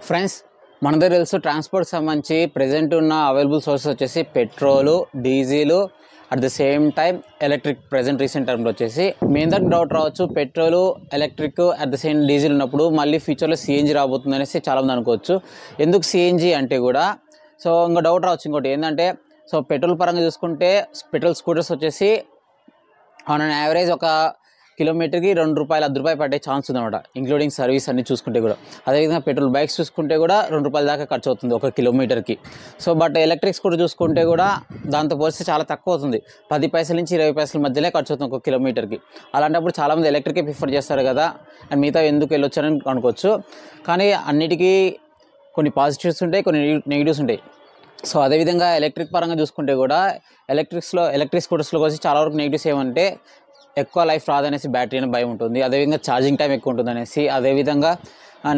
Friends మన దగ్గర తెలుసు ట్రాన్స్పోర్ట్ సంబంధించి ప్రెజెంట్ ఉన్న అవైలబుల్ సోర్సెస్ వచ్చేసి petrol, diesel, at the same time electric. Present recent టైంలో వచ్చేసి మీ అందరికి డౌట్ రావచ్చు, petrol, electric at the same diesel ఉన్నప్పుడు మళ్ళీ ఫ్యూచర్లో సిఎన్జీ రాబోతుంది అనేసి చాలామంది అనుకోవచ్చు. ఎందుకు సిఎన్జీ అంటే కూడా ఇంకా డౌట్ రావచ్చు. ఇంకోటి ఏంటంటే పెట్రోల్ పరంగా చూసుకుంటే పెట్రోల్ స్కూటర్స్ వచ్చేసి ఆన్ అన్ యావరేజ్ ఒక కిలోమీటర్కి ₹2, ₹10 పడే ఛాన్స్ ఉందన్నమాట, ఇంక్లూడింగ్ సర్వీస్ అన్ని చూసుకుంటే కూడా. అదేవిధంగా పెట్రోల్ బైక్స్ చూసుకుంటే కూడా ₹2 దాకా ఖర్చు అవుతుంది ఒక కిలోమీటర్కి. బట్ ఎలక్ట్రిక్స్ కూడా చూసుకుంటే కూడా దాంతో పోలిస్తే చాలా తక్కువ అవుతుంది, 10 పైసల నుంచి 20 పైసల మధ్యలో ఖర్చు అవుతుంది ఒక కిలోమీటర్కి. అలాంటప్పుడు చాలామంది ఎలక్ట్రికే ప్రిఫర్ చేస్తారు కదా, అండ్ మిగతా ఎందుకు వెళ్ళొచ్చారని అనుకోవచ్చు. కానీ అన్నిటికీ కొన్ని పాజిటివ్స్ ఉంటాయి, కొన్ని నెగిటివ్స్ ఉంటాయి. అదేవిధంగా ఎలక్ట్రిక్ పరంగా చూసుకుంటే కూడా ఎలక్ట్రిక్ స్కూటర్స్లో వచ్చి చాలా వరకు నెగిటివ్స్ ఏమంటే ఎక్కువ లైఫ్ రాదనేసి బ్యాటరీ అని భయం ఉంటుంది. అదేవిధంగా ఛార్జింగ్ టైం ఎక్కువ ఉంటుంది అనేసి, అదేవిధంగా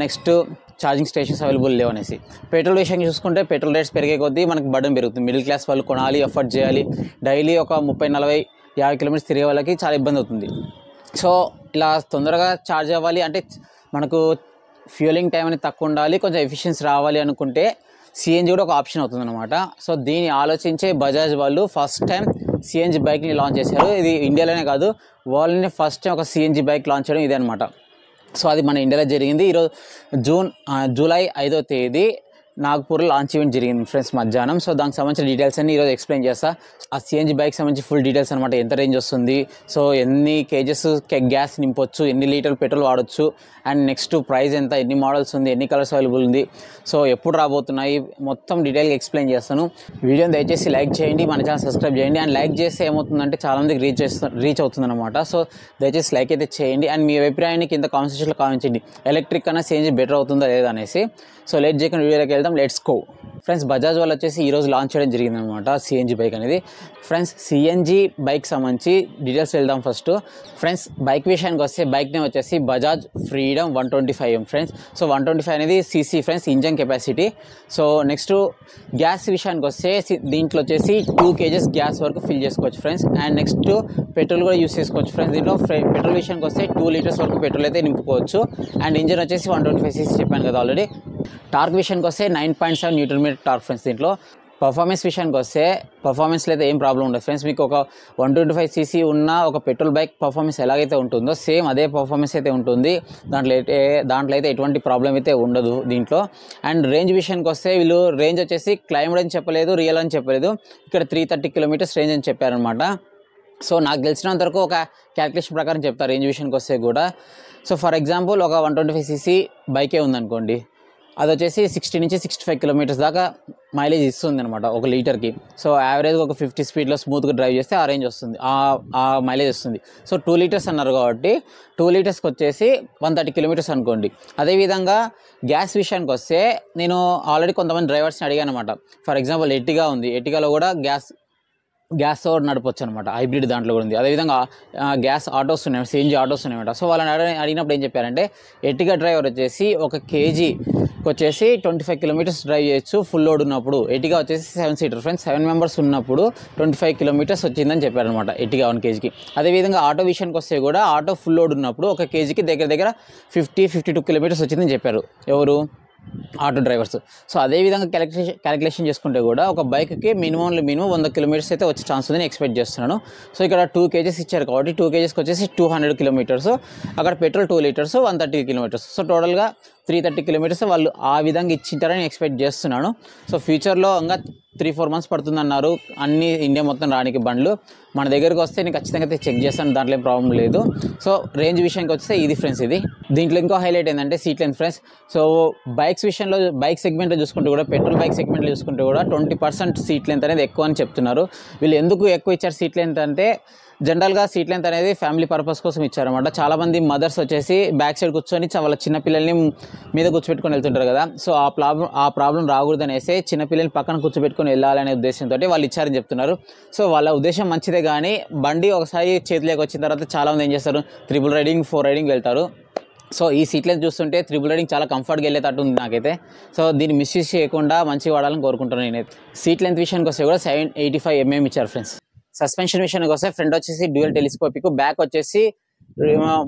నెక్స్ట్ ఛార్జింగ్ స్టేషన్స్ అవైలబుల్ లేవు అనేసి. పెట్రోల్ విషయం చూసుకుంటే పెట్రోల్ రేట్స్ పెరిగే కొద్దీ మనకు బర్డెన్ పెరుగుతుంది. మిడిల్ క్లాస్ వాళ్ళు కొనాలి, ఎఫర్ట్ చేయాలి, డైలీ ఒక 30, 40, 50 కిలోమీటర్స్ తిరిగే వాళ్ళకి చాలా ఇబ్బంది అవుతుంది. ఇలా తొందరగా ఛార్జ్ అవ్వాలి అంటే మనకు ఫ్యూలింగ్ టైం అనేది తక్కువ ఉండాలి, కొంచెం ఎఫిషియన్సీ రావాలి అనుకుంటే సిఎన్జీ కూడా ఒక ఆప్షన్ అవుతుంది అనమాట. దీన్ని ఆలోచించే బజాజ్ వాళ్ళు ఫస్ట్ టైం సిఎన్జీ బైక్ని లాంచ్ చేశారు. ఇది ఇండియాలోనే కాదు, వరల్డ్లోనే ఫస్ట్ టైం ఒక సిఎన్జీ బైక్ లాంచ్ చేయడం ఇదే అనమాట. అది మన ఇండియాలో జరిగింది. ఈరోజు జూలై 5వ తేదీ నాగ్పూర్లో లాంచ్ ఈవెంట్ జరిగింది ఫ్రెండ్స్, మధ్యాహ్నం. దానికి సంబంధించిన డీటెయిల్స్ అన్ని ఈరోజు ఎక్స్ప్లెయిన్ చేస్తా. ఆ సిఎన్జీ బైక్ సంబంధించి ఫుల్ డీటెయిల్స్ అనమాట. ఎంత రేంజ్ వస్తుంది, ఎన్ని కేజెస్ గ్యాస్ నింపొచ్చు, ఎన్ని లీటర్లు పెట్రోల్ వాడచ్చు, అండ్ నెక్స్ట్ ప్రైస్ ఎంత, ఎన్ని మోడల్స్ ఉంది, ఎన్ని కలర్స్ అవైలబుల్ ఉంది, ఎప్పుడు రాబోతున్నాయి, మొత్తం డీటెయిల్గా ఎక్స్ప్లెయిన్ చేస్తాను. వీడియోని దయచేసి లైక్ చేయండి, మన ఛానల్ సబ్స్క్రైబ్ చేయండి. అండ్ లైక్ చేస్తే ఏమవుతుందంటే చాలామందికి రీచ్ అవుతుంది అనమాట. దయచేసి లైక్ అయితే చేయండి. అండ్ మీ అభిప్రాయాన్ని కింద కామెంట్ సెక్షన్లో కామెంట్ చేయండి, ఎలక్ట్రిక్ కన్నా సిఎన్జీ బెటర్ అవుతుందా లేదా అనేసి. లేట్ చేయకుండా వీడియోలోకి వెళ్దాం, లెట్స్ గో. ఫ్రెండ్స్, బజాజ్ వాళ్ళు వచ్చేసి ఈరోజు లాంచ్ చేయడం జరిగింది అనమాట సిఎన్జీ బైక్ అనేది. ఫ్రెండ్స్, సిఎన్జీ బైక్ సంబంధించి డీటెయిల్స్ వెళ్దాం ఫస్ట్. ఫ్రెండ్స్, బైక్ విషయానికి వస్తే బైక్ నేమ్ వచ్చేసి బజాజ్ ఫ్రీడమ్ 125M ఫ్రెండ్స్. 125 అనేది CC friends, engine capacity. Next gas విషయానికి వస్తే దీంట్లో వచ్చేసి 2 kgs గ్యాస్ వరకు ఫిల్ చేసుకోవచ్చు ఫ్రెండ్స్. అండ్ నెక్స్ట్ పెట్రోల్ కూడా యూస్ చేసుకోవచ్చు ఫ్రెండ్స్. దీంట్లో పెట్రోల్ విషయానికి వస్తే 2 లీటర్స్ వరకు పెట్రోల్ అయితే నింపుకోవచ్చు. అండ్ ఇంజన్ వచ్చేసి 125cc చెప్పాను కదా ఆల్రెడీ. టార్క్ విషయానికి వస్తే 9.7 Nm టార్క్ ఫ్రెండ్స్. దీంట్లో పర్ఫార్మెన్స్ విషయానికి వస్తే పర్ఫార్మెన్స్లో అయితే ఏం ప్రాబ్లం ఉండదు ఫ్రెండ్స్. మీకు ఒక 125cc ఉన్న ఒక పెట్రోల్ బైక్ పర్ఫార్మెన్స్ ఎలాగైతే ఉంటుందో సేమ్ అదే పర్ఫార్మెన్స్ అయితే ఉంటుంది. దాంట్లో అయితే ఎటువంటి ప్రాబ్లం అయితే ఉండదు దీంట్లో. అండ్ రేంజ్ విషయానికి వస్తే వీళ్ళు రేంజ్ వచ్చేసి క్లైమ్డ్ అని చెప్పలేదు, రియల్ అని చెప్పలేదు. ఇక్కడ 330 కిలోమీటర్స్ రేంజ్ అని చెప్పారనమాట. నాకు తెలిసినంత వరకు ఒక క్యాల్కులేషన్ ప్రకారం చెప్తారు రేంజ్ విషయానికి వస్తే కూడా. ఫర్ ఎగ్జాంపుల్ ఒక 125cc బైకే ఉందనుకోండి, అది వచ్చేసి 60 నుంచి 65 కిలోమీటర్స్ దాకా మైలేజ్ ఇస్తుంది అనమాట ఒక లీటర్కి. యావరేజ్గా ఒక 50 స్పీడ్లో స్మూత్గా డ్రైవ్ చేస్తే ఆ రేంజ్ వస్తుంది, ఆ మైలేజ్ వస్తుంది. 2 లీటర్స్ అన్నారు కాబట్టి 2 లీటర్స్కి వచ్చేసి 130 కిలోమీటర్స్ అనుకోండి. అదేవిధంగా గ్యాస్ విషయానికి వస్తే నేను ఆల్రెడీ కొంతమంది డ్రైవర్స్ని అడిగాను అనమాట. ఫర్ ఎగ్జాంపుల్ ఎర్టిగా ఉంది, ఎర్టిగాలో కూడా గ్యాస్తో నడపొచ్చు అనమాట, హైబ్రిడ్ దాంట్లో కూడా ఉంది. అదేవిధంగా గ్యాస్ ఆటోస్ ఉన్నాయి, సిఎన్జీ ఆటోస్ ఉన్నాయన్నమాట. వాళ్ళని అడిగినప్పుడు ఏం చెప్పారంటే ఎర్టిగా డ్రైవర్ వచ్చేసి 1 kg వచ్చేసి 25 కిలోమీటర్స్ డ్రైవ్ చేయొచ్చు ఫుల్ లోడ్ ఉన్నప్పుడు. ఎర్టిగా వచ్చేసి 7 సీటర్ ఫ్రెండ్స్, 7 మెంబర్స్ ఉన్నప్పుడు 25 కిలోమీటర్స్ వచ్చిందని చెప్పారనమాట ఎర్టిగా 1 kgకి. అదేవిధంగా ఆటో విషయానికి వస్తే కూడా ఆటో ఫుల్ లోడ్ ఉన్నప్పుడు 1 kgకి దగ్గర 50-52 కిలోమీటర్స్ వచ్చిందని చెప్పారు ఎవరు, ఆటో డ్రైవర్స్. అదేవిధంగా క్యాలిక్యులేషన్ చేసుకుంటే కూడా ఒక బైక్కి మినిమం 100 కిలోమీటర్స్ అయితే వచ్చే ఛాన్స్ ఉందని ఎక్స్పెక్ట్ చేస్తున్నాను. ఇక్కడ 2 kgs ఇచ్చారు కాబట్టి 2 kgsకి వచ్చేసి 200 కిలోమీటర్స్, అక్కడ పెట్రోల్ 2 లీటర్స్ 130 కిలోమీటర్స్. టోటల్గా 330 కిలోమీటర్స్ వాళ్ళు ఆ విధంగా ఇచ్చింటారని ఎక్స్పెక్ట్ చేస్తున్నాను. ఫ్యూచర్లో ఇంకా 3-4 మంత్స్ పడుతుందన్నారు అన్ని ఇండియా మొత్తం రానికి బండ్లు. మన దగ్గరకు వస్తే నేను ఖచ్చితంగా అయితే చెక్ చేస్తాను, దాంట్లో ఏం ప్రాబ్లం లేదు. రేంజ్ విషయానికి వస్తే ఇది ఫ్రెండ్స్. దీంట్లో ఇంకో హైలైట్ ఏంటంటే సీట్ లెంత్ ఫ్రెండ్స్. బైక్ సెగ్మెంట్లో చూసుకుంటే కూడా పెట్రోల్ బైక్ సెగ్మెంట్లో చూసుకుంటే కూడా 20% సీట్ లెంత్ అనేది ఎక్కువ అని చెప్తున్నారు. వీళ్ళు ఎందుకు ఎక్కువ ఇచ్చారు సీట్ లెంత్ అంటే జనరల్గా సీట్ లెంత్ అనేది ఫ్యామిలీ పర్పస్ కోసం ఇచ్చారన్నమాట. చాలామంది మదర్స్ వచ్చేసి బ్యాక్ సైడ్ కూర్చొని వాళ్ళ చిన్నపిల్లల్ని మీద కూర్చోబెట్టుకొని వెళ్తుంటారు కదా. ఆ ప్రాబ్లం రాకూడదు అనేసి చిన్నపిల్లల్ని పక్కన కూర్చోబెట్టుకొని వెళ్ళాలనే ఉద్దేశంతో వాళ్ళు ఇచ్చారని చెప్తున్నారు. వాళ్ళ ఉద్దేశం మంచిదే, కానీ బండి ఒకసారి చేతిలోకి వచ్చిన తర్వాత చాలామంది ఏం చేస్తారు, 3 రైడింగ్ 4 రైడింగ్ వెళ్తారు. ఈ సీట్ లెంత్ చూస్తుంటే 3 రైడింగ్ చాలా కంఫర్ట్గా వెళ్ళేటట్టు ఉంది నాకైతే. దీన్ని మిస్యూజ్ చేయకుండా మంచిగా వాడాలని కోరుకుంటున్నాను నేనైతే. సీట్ లెంత్ విషయానికి వస్తే కూడా 785 mm ఇచ్చారు ఫ్రెండ్స్. సస్పెన్షన్ విషయానికి వస్తే ఫ్రంట్ వచ్చేసి డ్యూయల్ టెలిస్కోపిక్, బ్యాక్ వచ్చేసి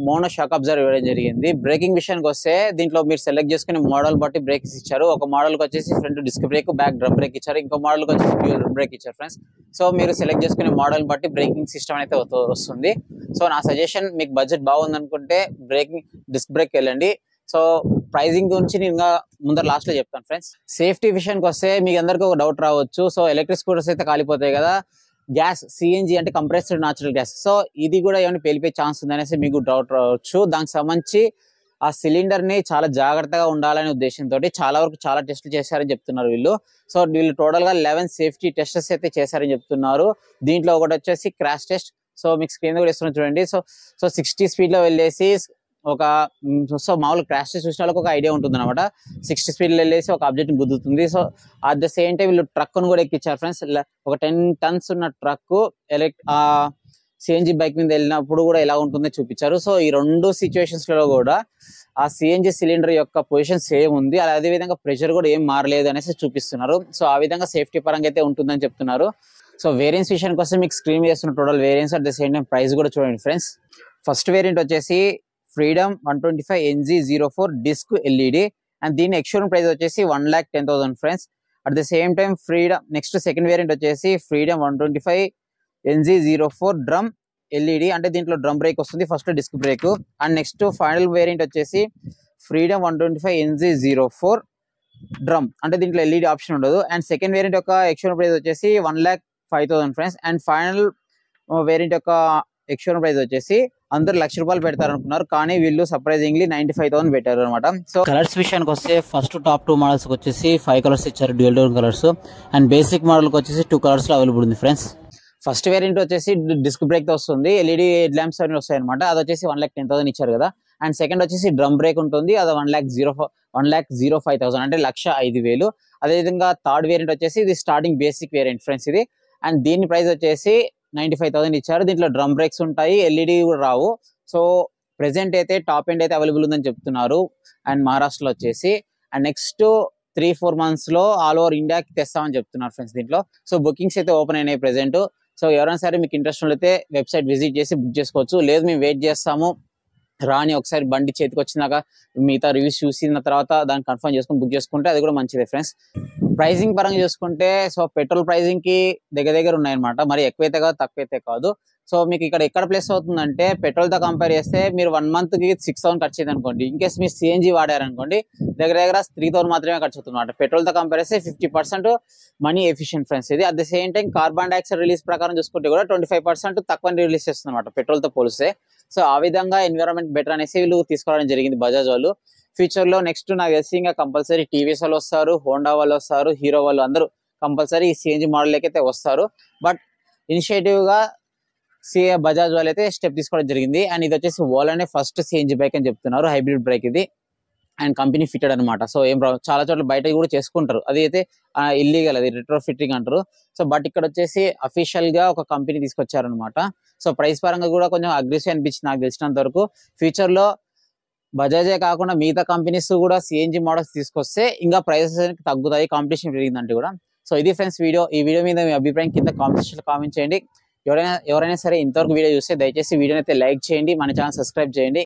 మోనో షాక్ అబ్జర్వ్ ఇవ్వడం జరిగింది. బ్రేకింగ్ విషయానికి వస్తే దీంట్లో మీరు సెలెక్ట్ చేసుకునే మోడల్ బట్టి బ్రేక్స్ ఇచ్చారు. ఒక మోడల్కి వచ్చేసి front disc brake, back drum brake ఇచ్చారు. ఇంకో మోడల్కి వచ్చేసి డ్యూయల్ బ్రేక్ ఇచ్చారు ఫ్రెండ్స్. సో మీరు సెలెక్ట్ చేసుకునే మోడల్ బట్టి బ్రేకింగ్ సిస్టమ్ అయితే వస్తుంది. సో నా సజెషన్, మీకు బడ్జెట్ బాగుంది అనుకుంటే బ్రేకింగ్ డిస్క్ బ్రేక్ వెళ్ళండి. సో ప్రైజింగ్ గురించి నేను ఇంకా ముందర లాస్ట్ లో చెప్తాను ఫ్రెండ్స్. సేఫ్టీ విషయానికి వస్తే మీకు అందరికీ ఒక డౌట్ రావచ్చు. సో ఎలక్ట్రిక్ స్కూటర్స్ అయితే కాలిపోతాయి కదా, గ్యాస్ సిఎన్జి అంటే కంప్రెస్డ్ న్యాచురల్ గ్యాస్, సో ఇది కూడా ఏమైనా పేలిపోయే ఛాన్స్ ఉంది అనేసి మీకు డౌట్ రావచ్చు. దానికి సంబంధించి ఆ సిలిండర్ ని చాలా జాగ్రత్తగా ఉండాలనే ఉద్దేశంతో చాలా వరకు చాలా టెస్టులు చేశారని చెప్తున్నారు వీళ్ళు. సో వీళ్ళు టోటల్ గా 11 సేఫ్టీ టెస్టర్స్ అయితే చేశారని చెప్తున్నారు. దీంట్లో ఒకటి వచ్చేసి క్రాష్ టెస్ట్. సో మీకు స్క్రీన్ కూడా ఇస్తున్నారు చూడండి. సో 60 స్పీడ్ లో వెళ్ళేసి సో మామూలు క్రాష్ టెస్ట్ చూసిన వాళ్ళకి ఒక ఐడియా ఉంటుంది అనమాట. 60 స్పీడ్ లో వెళ్ళేసి ఒక ఆబ్జెక్ట్ గుద్దుతుంది. So at the same time వీళ్ళు ట్రక్ ను కూడా ఎక్కించారు ఫ్రెండ్స్. ఒక 10 టన్స్ ఉన్న ట్రక్ సిఎన్జి బైక్ మీద వెళ్ళినప్పుడు కూడా ఎలా ఉంటుందో చూపించారు. సో ఈ రెండు సిచ్యువేషన్స్ లో కూడా ఆ సిఎన్జి సిలిండర్ యొక్క పొజిషన్ సేమ్ ఉంది, అదే విధంగా ప్రెషర్ కూడా ఏం మారలేదు అనేసి చూపిస్తున్నారు. సో ఆ విధంగా సేఫ్టీ పరంగా అయితే ఉంటుందని చెప్తున్నారు. సో వేరియంట్స్ విషయానికి వస్తే మీకు స్క్రీన్ చేస్తున్న total variants, at the same time price కూడా చూడండి ఫ్రెండ్స్. ఫస్ట్ వేరియంట్ వచ్చేసి freedom 125 NG04 disc LED and దీని ఎక్స్షోరూమ్ ప్రైస్ వచ్చేసి 1,10,000 friends. At the same time freedom next second variant వచ్చేసి ఫ్రీడమ్ 125 NG04 డ్రమ్ ఎల్ఈడి, అంటే దీంట్లో drum brake వస్తుంది, first disc brake. And next final variant వచ్చేసి freedom 125 NG04 drum, అంటే దీంట్లో LED option ఉండదు. అండ్ సెకండ్ వేరియంట్ యొక్క ఎక్స్షోరూమ్ ప్రైస్ వచ్చేసి 1,05,000 ఫ్రెండ్స్. అండ్ ఫైనల్ వేరియంట్ యొక్క ఎక్స్షోరూమ్ ప్రైస్ వచ్చేసి అందరు ₹1,00,000 పెడతారు అనుకున్నారు, కానీ వీళ్ళు సర్ప్రైజింగ్లీ 95,000 పెట్టారు అనమాట. సో కలర్స్ విషయానికి వస్తే ఫస్ట్ టాప్ 2 మోడల్స్ వచ్చేసి 5 కలర్స్ ఇచ్చారు, dual tone colours. And basic model వచ్చేసి 2 కలర్స్ లో అవైలబుల్ ఉంది ఫ్రెండ్స్. ఫస్ట్ వేరియంట్ వచ్చేసి డిస్క్ బ్రేక్ తో వస్తుంది, ఎల్ఈడి హెడ్ ల్యాంప్స్ అన్ని వస్తాయి అనమాట. అది వచ్చేసి 1,10,000 ఇచ్చారు కదా. అండ్ సెకండ్ వచ్చేసి డ్రమ్ బ్రేక్ ఉంటుంది, అది 1,05,000 అంటే 1,05,000. అదేవిధంగా థర్డ్ వేరియంట్ వచ్చేసి ఇది స్టార్టింగ్ బేసిక్ వేరియంట్ ఫ్రెండ్స్ ఇది. అండ్ దీని ప్రైస్ వచ్చేసి 95,000 ఇచ్చారు. దీంట్లో డ్రమ్ బ్రేక్స్ ఉంటాయి, ఎల్ఈడి కూడా రావు. సో ప్రెసెంట్ అయితే టాప్ ఎండ్ అయితే అవైలబుల్ ఉందని చెప్తున్నారు అండ్ మహారాష్ట్రలో వచ్చేసి. అండ్ నెక్స్ట్ 3-4 months లో ఆల్ ఓవర్ ఇండియాకి తెస్తామని చెప్తున్నారు ఫ్రెండ్స్ దీంట్లో. సో బుకింగ్స్ అయితే ఓపెన్ అయినాయి ప్రెసెంట్. సో ఎవరైనా సరే మీకు ఇంట్రెస్ట్ అయితే వెబ్సైట్ విజిట్ చేసి బుక్ చేసుకోవచ్చు. లేదు మేము వెయిట్ చేస్తాము రాని ఒకసారి బండి చేతికి వచ్చినాక మిగతా రివ్యూస్ చూసిన తర్వాత దాన్ని కన్ఫర్మ్ చేసుకుని బుక్ చేసుకుంటే అది కూడా మంచిదే ఫ్రెండ్స్. ప్రైజింగ్ పరంగా చూసుకుంటే సో పెట్రోల్ ప్రైజింగ్ కి దగ్గర ఉన్నాయన్నమాట, మరి ఎక్కువైతే కాదు తక్కువైతే కాదు. సో మీకు ఇక్కడ ఎక్కడ ప్లేస్ అవుతుందంటే పెట్రోల్ తో కంపేర్ చేస్తే మీరు 1 month కి 6,000 ఖర్చు అయింది అనుకోండి. ఇన్ కేసు మీరు సిఎన్జి వాడారనుకోండి దగ్గర 3,000 మాత్రమే ఖర్చు అవుతుంది అనమాట. పెట్రోల్ తో కంపేర్ చేస్తే 50% మనీ ఎఫిషియెంట్ ఫ్రెండ్స్ ఇది. At the same time carbon dioxide release ప్రకారం చూసుకుంటే కూడా 25% తక్కువ రిలీజ్ చేస్తుంది అనమాట పెట్రోల్ తో పోలిస్తే. సో ఆ విధంగా ఎన్విరాన్మెంట్ బెటర్ అనేసి వీళ్ళు తీసుకోవడం జరిగింది బజాజ్ వాళ్ళు. ఫ్యూచర్ లో నెక్స్ట్ నాకు తెలిసి ఇంకా కంపల్సరీ టీవీఎస్ వాళ్ళు వస్తారు, హోండా వాళ్ళు వస్తారు, హీరో వాళ్ళు అందరూ కంపల్సరీ ఈ సిఎన్జి మోడల్ అయితే వస్తారు. బట్ ఇనిషియేటివ్ గా బజాజ్ వాళ్ళు అయితే స్టెప్ తీసుకోవడం జరిగింది. అండ్ ఇది వచ్చేసి ఓలానే ఫస్ట్ సిఎన్జి బైక్ అని చెప్తున్నారు, హైబ్రిడ్ బైక్ ఇది. అండ్ కంపెనీ ఫిటెడ్ అనమాట. సో ఏం చాలా చోట్ల బయట కూడా చేసుకుంటారు, అది అయితే ఇల్లీగల్, అది రెట్రో ఫిట్టింగ్ అంటారు. సో బట్ ఇక్కడ వచ్చేసి అఫీషియల్ గా ఒక కంపెనీ తీసుకొచ్చారనమాట. సో ప్రైస్ పరంగా కూడా కొంచెం అగ్రెసివ్ అనిపించింది నాకు తెలిసినంత వరకు. ఫ్యూచర్ లో బజాజే కాకుండా మిగతా కంపెనీస్ కూడా సిఎన్జి మోడల్స్ తీసుకొస్తే ఇంకా ప్రైసెస్ తగ్గుతాయి, కాంపిటీషన్ పెరిగిందంటే కూడా. సో ఇది ఫ్రెండ్స్ వీడియో. ఈ వీడియో మీద మీ అభిప్రాయం కింద కామెంట్ సెక్షన్ లో కామెంట్ చేయండి. ఎవరైనా సరే ఇంతవరకు వీడియో చూస్తే దయచేసి వీడియోని అయితే లైక్ చేయండి, మన ఛానల్ సబ్స్క్రైబ్ చేయండి.